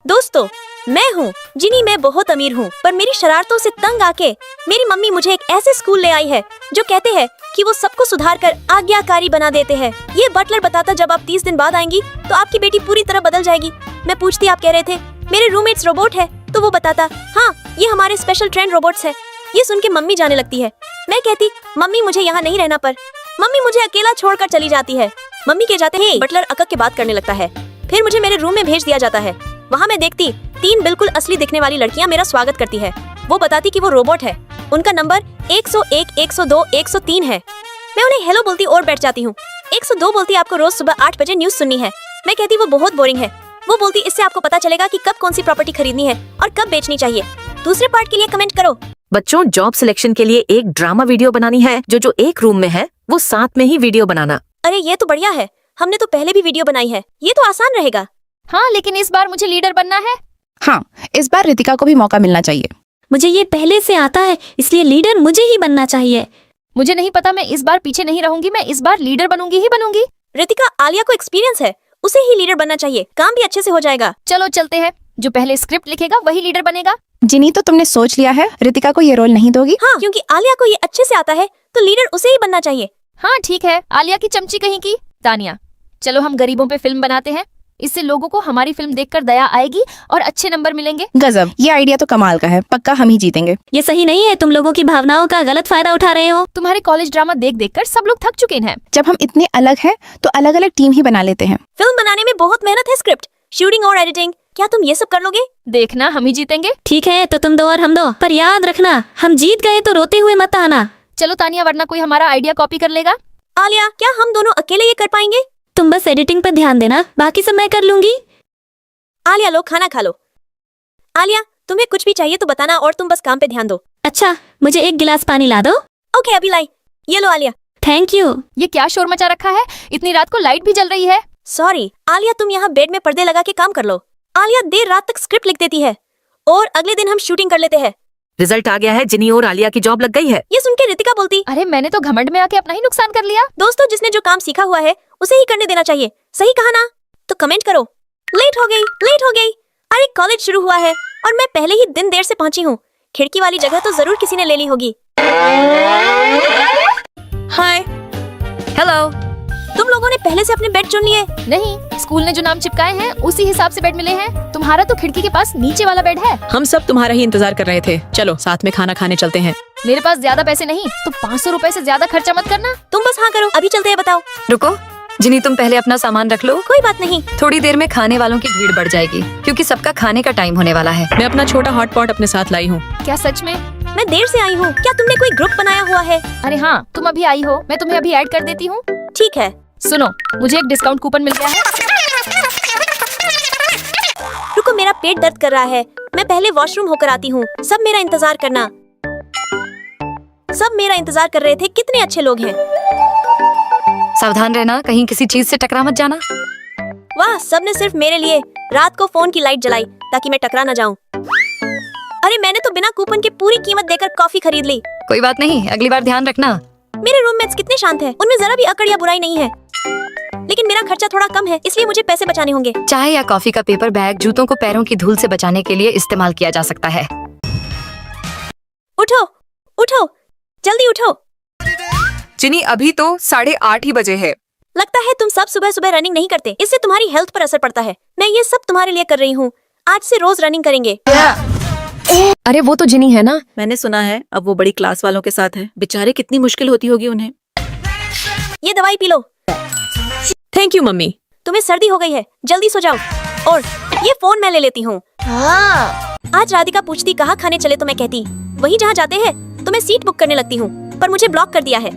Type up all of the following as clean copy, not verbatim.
दोस्तों, मैं हूँ जिनी। मैं बहुत अमीर हूँ, पर मेरी शरारतों से तंग आके मेरी मम्मी मुझे एक ऐसे स्कूल ले आई है जो कहते हैं कि वो सबको सुधार कर आज्ञाकारी बना देते हैं। ये बटलर बताता जब आप 30 दिन बाद आएंगी तो आपकी बेटी पूरी तरह बदल जाएगी। मैं पूछती आप कह रहे थे मेरे रूममेट्स रोबोट है, तो वो बताता हाँ ये हमारे स्पेशल ट्रेन रोबोट्स है। ये सुन के मम्मी जाने लगती है। मैं कहती मम्मी मुझे यहाँ नहीं रहना, पर मम्मी मुझे अकेला छोड़कर चली जाती है। मम्मी के जाते ही बटलर अकक के बात करने लगता है। फिर मुझे मेरे रूम में भेज दिया जाता है। वहाँ मैं देखती 3 बिल्कुल असली दिखने वाली लड़कियाँ मेरा स्वागत करती है। वो बताती कि वो रोबोट है। उनका नंबर 101, 102, 103 है। मैं उन्हें हेलो बोलती और बैठ जाती हूँ। 102 बोलती आपको रोज सुबह 8 बजे न्यूज सुननी है। मैं कहती वो बहुत बोरिंग है। वो बोलती इससे आपको पता चलेगा कि कब कौन सी प्रॉपर्टी खरीदनी है और कब बेचनी चाहिए। दूसरे पार्ट के लिए कमेंट करो। बच्चों, जॉब सिलेक्शन के लिए एक ड्रामा वीडियो बनानी है। जो एक रूम में है वो साथ में ही वीडियो बनाना। अरे ये तो बढ़िया है, हमने तो पहले भी वीडियो बनाई है, ये तो आसान रहेगा। हाँ, लेकिन इस बार मुझे लीडर बनना है। हाँ, इस बार रितिका को भी मौका मिलना चाहिए। मुझे ये पहले से आता है, इसलिए लीडर मुझे ही बनना चाहिए। मुझे नहीं पता, मैं इस बार पीछे नहीं रहूंगी। मैं इस बार लीडर बनूंगी ही बनूंगी। रितिका, आलिया को एक्सपीरियंस है, उसे ही लीडर बनना चाहिए, काम भी अच्छे से हो जाएगा। चलो चलते हैं, जो पहले स्क्रिप्ट लिखेगा वही लीडर बनेगा। जिनी, तो तुमने सोच लिया है रितिका को ये रोल नहीं दोगी? हाँ, क्योंकि आलिया को ये अच्छे से आता है तो लीडर उसे ही बनना चाहिए। हाँ ठीक है, आलिया की चमची कहीं की। तानिया, चलो हम गरीबों पे फिल्म बनाते हैं। इससे लोगों को हमारी फिल्म देखकर दया आएगी और अच्छे नंबर मिलेंगे। गजब, ये आइडिया तो कमाल का है। पक्का हम ही जीतेंगे। ये सही नहीं है, तुम लोगों की भावनाओं का गलत फायदा उठा रहे हो। तुम्हारे कॉलेज ड्रामा देख देख कर सब लोग थक चुके हैं। जब हम इतने अलग हैं तो अलग अलग टीम ही बना लेते हैं। फिल्म बनाने में बहुत मेहनत है, स्क्रिप्ट, शूटिंग और एडिटिंग। क्या तुम ये सब कर लोगे? देखना, हम ही जीतेंगे। ठीक है, तो तुम 2 और हम 2, पर याद रखना हम जीत गए तो रोते हुए मत आना। चलो तानिया, वरना कोई हमारा आइडिया कॉपी कर लेगा। आलिया, क्या हम दोनों अकेले ये कर पाएंगे? तुम बस एडिटिंग पर ध्यान देना, बाकी सब मैं कर लूंगी। आलिया, लो खाना खा लो। आलिया, तुम्हें कुछ भी चाहिए तो बताना और तुम बस काम पे ध्यान दो। अच्छा, मुझे 1 गिलास पानी ला दो। ओके, अभी लाई। ये लो आलिया। Thank you. ये क्या शोर मचा रखा है? इतनी रात को लाइट भी जल रही है। सॉरी आलिया, तुम यहाँ बेड में पर्दे लगा के काम कर लो। आलिया देर रात तक स्क्रिप्ट लिख देती है और अगले दिन हम शूटिंग कर लेते हैं। रिजल्ट आ गया है, जिनी और आलिया की जॉब लग गई है। ये सुन के रितिका बोलती अरे मैंने तो घमंड में आके अपना ही नुकसान कर लिया। दोस्तों, जिसने जो काम सीखा हुआ है उसे ही करने देना चाहिए। सही कहा ना? तो कमेंट करो। लेट हो गई, लेट हो गई। अरे कॉलेज शुरू हुआ है और मैं पहले ही दिन देर से पहुंची हूँ। खिड़की वाली जगह तो जरूर किसी ने ले ली होगी। हाय, हेलो। तुम लोगों ने पहले से अपने बेड चुन लिए? नहीं, स्कूल ने जो नाम चिपकाए हैं उसी हिसाब से बेड मिले हैं। तुम्हारा तो खिड़की के पास नीचे वाला बेड है। हम सब तुम्हारा ही इंतजार कर रहे थे। चलो साथ में खाना खाने चलते हैं। मेरे पास ज्यादा पैसे नहीं, तो 500 रुपए से ज्यादा खर्चा मत करना। तुम बस हाँ करो, अभी चलते हैं। बताओ। रुको जिनी, तुम पहले अपना सामान रख लो। कोई बात नहीं। थोड़ी देर में खाने वालों की भीड़ बढ़ जाएगी क्योंकि सबका खाने का टाइम होने वाला है। मैं अपना छोटा हॉट पॉट अपने साथ लाई हूँ। क्या सच में? मैं देर से आई हूँ। क्या तुमने कोई ग्रुप बनाया हुआ है? अरे हाँ, तुम अभी आई हो, मैं तुम्हें अभी ऐड कर देती हूँ। ठीक है। सुनो, मुझे एक डिस्काउंट कूपन मिल गया है। रुको, मेरा पेट दर्द कर रहा है, मैं पहले वॉशरूम होकर आती हूँ। सब मेरा इंतजार करना। सब मेरा इंतजार कर रहे थे। कितने अच्छे लोग हैं। सावधान रहना, कहीं किसी चीज से टकरा मत जाना। वाह, सबने सिर्फ मेरे लिए रात को फोन की लाइट जलाई ताकि मैं टकरा न जाऊं। अरे मैंने तो बिना कूपन के पूरी कीमत देकर कॉफी खरीद ली। कोई बात नहीं, अगली बार ध्यान रखना। मेरे रूममेट्स कितने शांत हैं, उनमें जरा भी अकड़ या बुराई नहीं है। लेकिन मेरा खर्चा थोड़ा कम है, इसलिए मुझे पैसे बचाने होंगे। चाय या कॉफी का पेपर बैग जूतों को पैरों की धूल से बचाने के लिए इस्तेमाल किया जा सकता है। उठो, उठो, जल्दी उठो। जिनी, अभी तो 8:30 ही बजे है। लगता है तुम सब सुबह सुबह रनिंग नहीं करते, इससे तुम्हारी हेल्थ पर असर पड़ता है। मैं ये सब तुम्हारे लिए कर रही हूँ। आज से रोज रनिंग करेंगे। अरे वो तो जिनी है ना? मैंने सुना है अब वो बड़ी क्लास वालों के साथ है। बेचारे कितनी मुश्किल होती होगी उन्हें। ये दवाई P low. Thank you mummy. तुम्हें सर्दी हो गई है, जल्दी सो जाओ। और ये फोन मैं ले लेती हूँ। आज राधिका पूछती कहाँ खाने चले तो मैं कहती वही जहाँ जाते हैं, तो मैं सीट बुक करने लगती हूँ, पर मुझे ब्लॉक कर दिया है।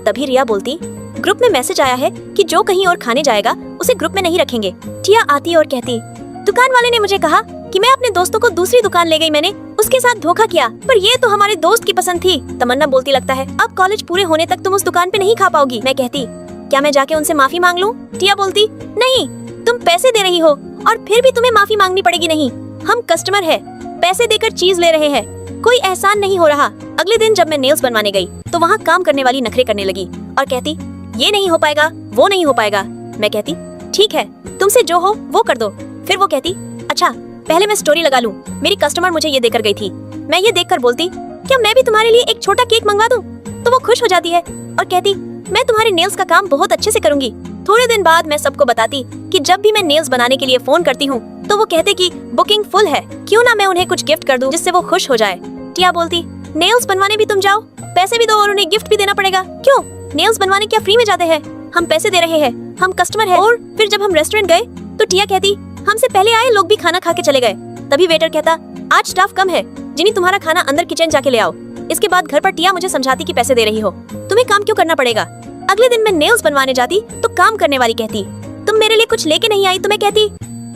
तभी रिया बोलती ग्रुप में मैसेज आया है कि जो कहीं और खाने जाएगा उसे ग्रुप में नहीं रखेंगे। टिया आती और कहती दुकान वाले ने मुझे कहा कि मैं अपने दोस्तों को दूसरी दुकान ले गई, मैंने उसके साथ धोखा किया, पर ये तो हमारे दोस्त की पसंद थी। तमन्ना बोलती लगता है अब कॉलेज पूरे होने तक तुम उस दुकान पे नहीं खा पाओगी। मैं कहती क्या मैं जाके उनसे माफी मांग लूं? टिया बोलती नहीं, तुम पैसे दे रही हो और फिर भी तुम्हें माफी मांगनी पड़ेगी। नहीं, हम कस्टमर है, पैसे देकर चीज ले रहे हैं, कोई एहसान नहीं हो रहा। अगले दिन जब मैं नेल्स बनवाने गई तो वहाँ काम करने वाली नखरे करने लगी और कहती ये नहीं हो पाएगा, वो नहीं हो पाएगा। मैं कहती ठीक है, तुमसे जो हो वो कर दो। फिर वो कहती अच्छा पहले मैं स्टोरी लगा लूं। मेरी कस्टमर मुझे ये देकर गई थी। मैं ये देखकर बोलती, क्या मैं भी तुम्हारे लिए एक छोटा केक मंगवा दूं? तो वो खुश हो जाती है और कहती, मैं तुम्हारे नेल्स का काम बहुत अच्छे से करूंगी। थोड़े दिन बाद मैं सबको बताती कि जब भी मैं नेल्स बनाने के लिए फोन करती हूँ तो वो कहते कि बुकिंग फुल है, क्यों ना मैं उन्हें कुछ गिफ्ट कर दूं जिससे वो खुश हो जाए। टिया बोलती, नेल्स बनवाने भी तुम जाओ, पैसे भी दो और उन्हें गिफ्ट भी देना पड़ेगा। क्यों? नेल्स बनवाने क्या फ्री में जाते हैं? हम पैसे दे रहे हैं, हम कस्टमर हैं। और फिर जब हम रेस्टोरेंट गए तो टिया कहती, हमसे पहले आए लोग भी खाना खा के चले गए। तभी वेटर कहता, आज स्टाफ कम है, जिनी तुम्हारा खाना अंदर किचन जाके ले आओ। इसके बाद घर पर टिया मुझे समझाती कि पैसे दे रही हो, तुम्हें काम क्यों करना पड़ेगा। अगले दिन मैं नेल्स बनवाने जाती तो काम करने वाली कहती, तुम मेरे लिए कुछ लेके नहीं आई। तो मैं कहती,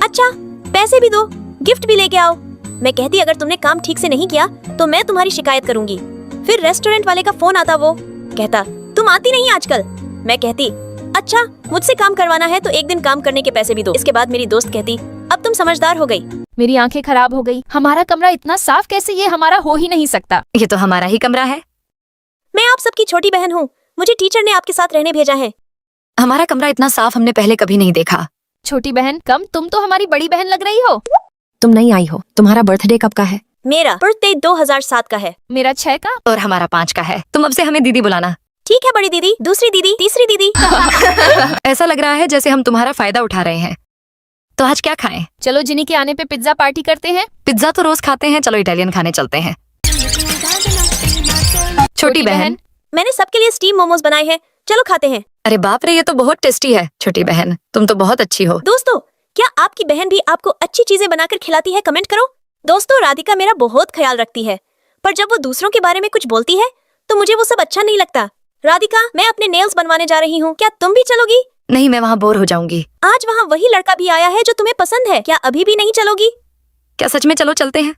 अच्छा पैसे भी दो, गिफ्ट भी लेके आओ। मैं कहती, अगर तुमने काम ठीक से नहीं किया तो मैं तुम्हारी शिकायत करूंगी। फिर रेस्टोरेंट वाले का फोन आता, वो कहता, तुम आती नहीं आजकल। मैं कहती, अच्छा मुझसे काम करवाना है तो एक दिन काम करने के पैसे भी दो। इसके बाद मेरी दोस्त कहती, अब तुम समझदार हो गई। मेरी आंखें खराब हो गई। हमारा कमरा इतना साफ कैसे? ये हमारा हो ही नहीं सकता। ये तो हमारा ही कमरा है। मैं आप सबकी छोटी बहन हूँ, मुझे टीचर ने आपके साथ रहने भेजा है। हमारा कमरा इतना साफ हमने पहले कभी नहीं देखा। छोटी बहन कम, तुम तो हमारी बड़ी बहन लग रही हो। तुम नहीं आई हो। तुम्हारा बर्थडे कब का है? मेरा बर्थडे 2007 का है। मेरा 6 का। और हमारा 5 का है। तुम अब से हमें दीदी बुलाना। ठीक है बड़ी दीदी, दूसरी दीदी, तीसरी दीदी। ऐसा लग रहा है जैसे हम तुम्हारा फायदा उठा रहे हैं। तो आज क्या खाएं? चलो जिनी के आने पे पिज्जा पार्टी करते हैं। पिज्जा तो रोज खाते हैं, चलो इटालियन खाने चलते हैं। छोटी बहन, मैंने सबके लिए स्टीम मोमोज बनाए हैं, चलो खाते हैं। अरे बाप रे, ये तो बहुत टेस्टी है। छोटी बहन, तुम तो बहुत अच्छी हो। दोस्तों, क्या आपकी बहन भी आपको अच्छी चीजें बनाकर खिलाती है? कमेंट करो। दोस्तों, राधिका मेरा बहुत ख्याल रखती है, पर जब वो दूसरों के बारे में कुछ बोलती है तो मुझे वो सब अच्छा नहीं लगता। राधिका, मैं अपने नेल्स बनवाने जा रही हूँ, क्या तुम भी चलोगी? नहीं, मैं वहाँ बोर हो जाऊंगी। आज वहाँ वही लड़का भी आया है जो तुम्हें पसंद है, क्या अभी भी नहीं चलोगी? क्या सच में? चलो चलते हैं।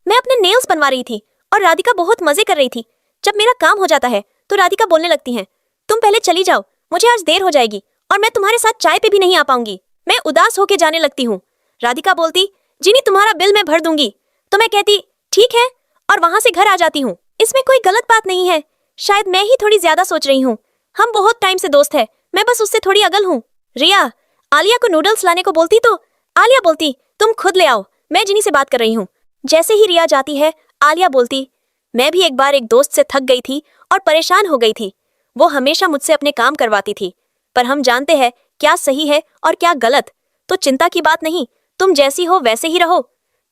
मैं अपने नेल्स बनवा रही थी और राधिका बहुत मजे कर रही थी। जब मेरा काम हो जाता है तो राधिका बोलने लगती है, तुम पहले चली जाओ, मुझे आज देर हो जाएगी और मैं तुम्हारे साथ चाय पे भी नहीं आ पाऊंगी। मैं उदास होके जाने लगती हूँ। राधिका बोलती, जिनी तुम्हारा बिल मैं भर दूंगी। तो मैं कहती, ठीक है, और वहाँ से घर आ जाती हूँ। इसमें कोई गलत बात नहीं है, शायद मैं ही थोड़ी ज्यादा सोच रही हूँ। हम बहुत टाइम से दोस्त है, मैं बस उससे थोड़ी अगल हूँ। रिया आलिया को नूडल्स लाने को बोलती तो आलिया बोलती, तुम खुद ले आओ, मैं जिनी से बात कर रही हूँ। जैसे ही रिया जाती है, आलिया बोलती, मैं भी एक बार एक दोस्त से थक गई थी और परेशान हो गई थी। वो हमेशा मुझसे अपने काम करवाती थी, पर हम जानते हैं क्या सही है और क्या गलत, तो चिंता की बात नहीं, तुम जैसी हो वैसे ही रहो।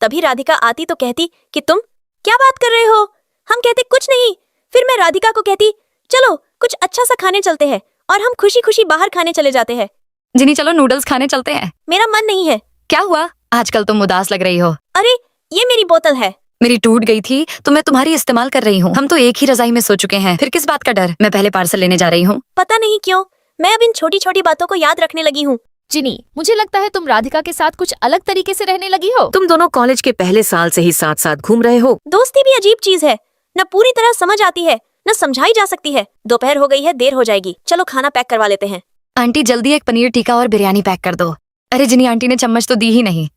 तभी राधिका आती तो कहती कि तुम क्या बात कर रहे हो? हम कहते कुछ नहीं। फिर मैं राधिका को कहती, चलो कुछ अच्छा सा खाने चलते हैं, और हम खुशी खुशी बाहर खाने चले जाते हैं। जिनी, चलो नूडल्स खाने चलते हैं। मेरा मन नहीं है। क्या हुआ? आजकल तुम उदास लग रही हो। अरे ये मेरी बोतल है। मेरी टूट गई थी तो मैं तुम्हारी इस्तेमाल कर रही हूँ। हम तो एक ही रजाई में सो चुके हैं, फिर किस बात का डर? मैं पहले पार्सल लेने जा रही हूँ। पता नहीं क्यों मैं अब इन छोटी छोटी बातों को याद रखने लगी हूँ। जिनी, मुझे लगता है तुम राधिका के साथ कुछ अलग तरीके से रहने लगी हो। तुम दोनों कॉलेज के पहले साल से ही साथ साथ घूम रहे हो। दोस्ती भी अजीब चीज है, न पूरी तरह समझ आती है न समझाई जा सकती है। दोपहर हो गई है, देर हो जाएगी, चलो खाना पैक करवा लेते हैं। आंटी जल्दी एक पनीर टिक्का और बिरयानी पैक कर दो। अरे जिनी, आंटी ने चम्मच तो दी ही नहीं।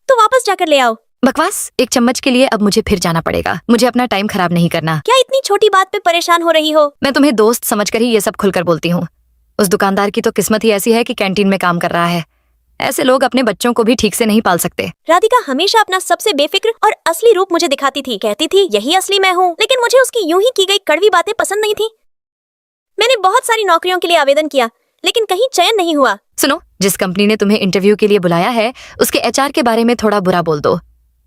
तो वापस जाकर ले आओ। बकवास, एक चम्मच के लिए अब मुझे फिर जाना पड़ेगा। मुझे अपना टाइम खराब नहीं करना। क्या इतनी छोटी बात पे परेशान हो रही हो? मैं तुम्हें दोस्त समझकर ही ये सब खुलकर बोलती हूँ। उस दुकानदार की तो किस्मत ही ऐसी है कि कैंटीन में काम कर रहा है। ऐसे लोग अपने बच्चों को भी ठीक से नहीं पाल सकते। राधिका हमेशा अपना सबसे बेफिक्र और असली रूप मुझे दिखाती थी, कहती थी यही असली मैं हूँ, लेकिन मुझे उसकी यूं ही की गई कड़वी बातें पसंद नहीं थी। मैंने बहुत सारी नौकरियों के लिए आवेदन किया, लेकिन कहीं चयन नहीं हुआ। सुनो, जिस कंपनी ने तुम्हें इंटरव्यू के लिए बुलाया है उसके एचआर के बारे में थोड़ा बुरा बोल दो,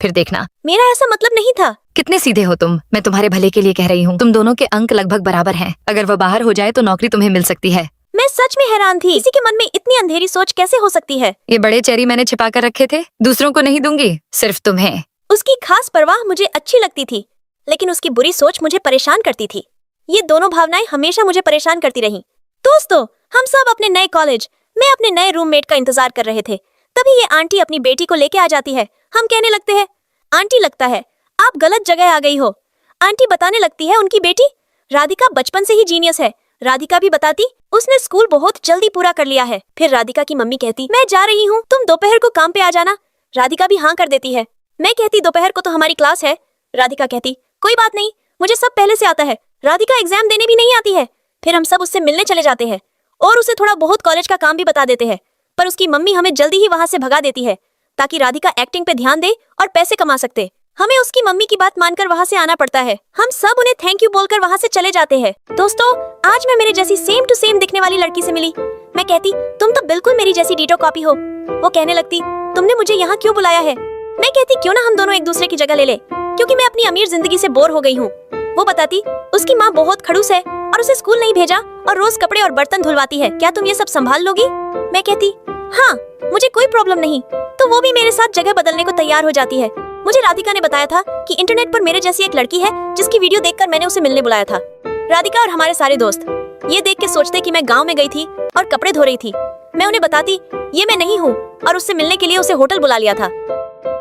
फिर देखना। मेरा ऐसा मतलब नहीं था। कितने सीधे हो तुम। मैं तुम्हारे भले के लिए कह रही हूँ। तुम दोनों के अंक लगभग बराबर हैं। अगर वो बाहर हो जाए तो नौकरी तुम्हें मिल सकती है। मैं सच में हैरान थी, किसी के मन में इतनी अंधेरी सोच कैसे हो सकती है। ये बड़े चेरी मैंने छिपा कर रखे थे, दूसरों को नहीं दूंगी, सिर्फ तुम्हें। उसकी खास परवाह मुझे अच्छी लगती थी, लेकिन उसकी बुरी सोच मुझे परेशान करती थी। ये दोनों भावनाएं हमेशा मुझे परेशान करती रहीं। दोस्तों, हम सब अपने नए कॉलेज में अपने नए रूममेट का इंतजार कर रहे थे। तभी ये आंटी अपनी बेटी को लेके आ जाती है। हम कहने लगते हैं, आंटी लगता है आप गलत जगह आ गई हो। आंटी बताने लगती है उनकी बेटी राधिका बचपन से ही जीनियस है। राधिका भी बताती उसने स्कूल बहुत जल्दी पूरा कर लिया है। फिर राधिका की मम्मी कहती, मैं जा रही हूँ, तुम दोपहर को काम पे आ जाना। राधिका भी हाँ कर देती है। मैं कहती, दोपहर को तो हमारी क्लास है। राधिका कहती, कोई बात नहीं, मुझे सब पहले से आता है। राधिका एग्जाम देने भी नहीं आती है। फिर हम सब उससे मिलने चले जाते हैं और उसे थोड़ा बहुत कॉलेज का काम भी बता देते हैं, पर उसकी मम्मी हमें जल्दी ही वहाँ से भगा देती है। ताकि राधिका एक्टिंग पे ध्यान दे और पैसे कमा सकते। हमें उसकी मम्मी की बात मानकर वहाँ से आना पड़ता है। हम सब उन्हें थैंक यू बोलकर वहाँ से चले जाते हैं। दोस्तों, आज मैं मेरे जैसी सेम टू सेम दिखने वाली लड़की से मिली। मैं कहती, तुम तो बिल्कुल मेरी जैसी डीटो कॉपी हो। वो कहने लगती, तुमने मुझे यहाँ क्यों बुलाया है? मैं कहती, क्यों ना हम दोनों एक दूसरे की जगह ले ले, क्योंकि मैं अपनी अमीर जिंदगी से बोर हो गई हूँ। वो बताती, उसकी माँ बहुत खड़ूस है और उसे स्कूल नहीं भेजा और रोज कपड़े और बर्तन धुलवाती है। क्या तुम ये सब संभाल लोगी? मैं कहती, हाँ, मुझे कोई प्रॉब्लम नहीं। तो वो भी मेरे साथ जगह बदलने को तैयार हो जाती है। मुझे राधिका ने बताया था कि इंटरनेट पर मेरे जैसी एक लड़की है जिसकी वीडियो देखकर मैंने उसे मिलने बुलाया था। राधिका और हमारे सारे दोस्त ये देख के सोचते कि मैं गांव में गई थी और कपड़े धो रही थी। मैं उन्हें बताती, ये मैं नहीं हूँ, और उससे मिलने के लिए उसे होटल बुला लिया था।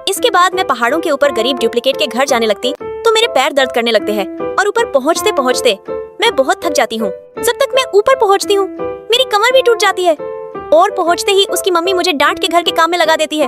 इसके बाद मैं पहाड़ों के ऊपर गरीब डुप्लीकेट के घर जाने लगती तो मेरे पैर दर्द करने लगते हैं और ऊपर पहुँचते पहुँचते मैं बहुत थक जाती हूँ। जब तक मैं ऊपर पहुँचती हूँ मेरी कमर भी टूट जाती है और पहुँचते ही उसकी मम्मी मुझे डांट के घर के काम में लगा देती है।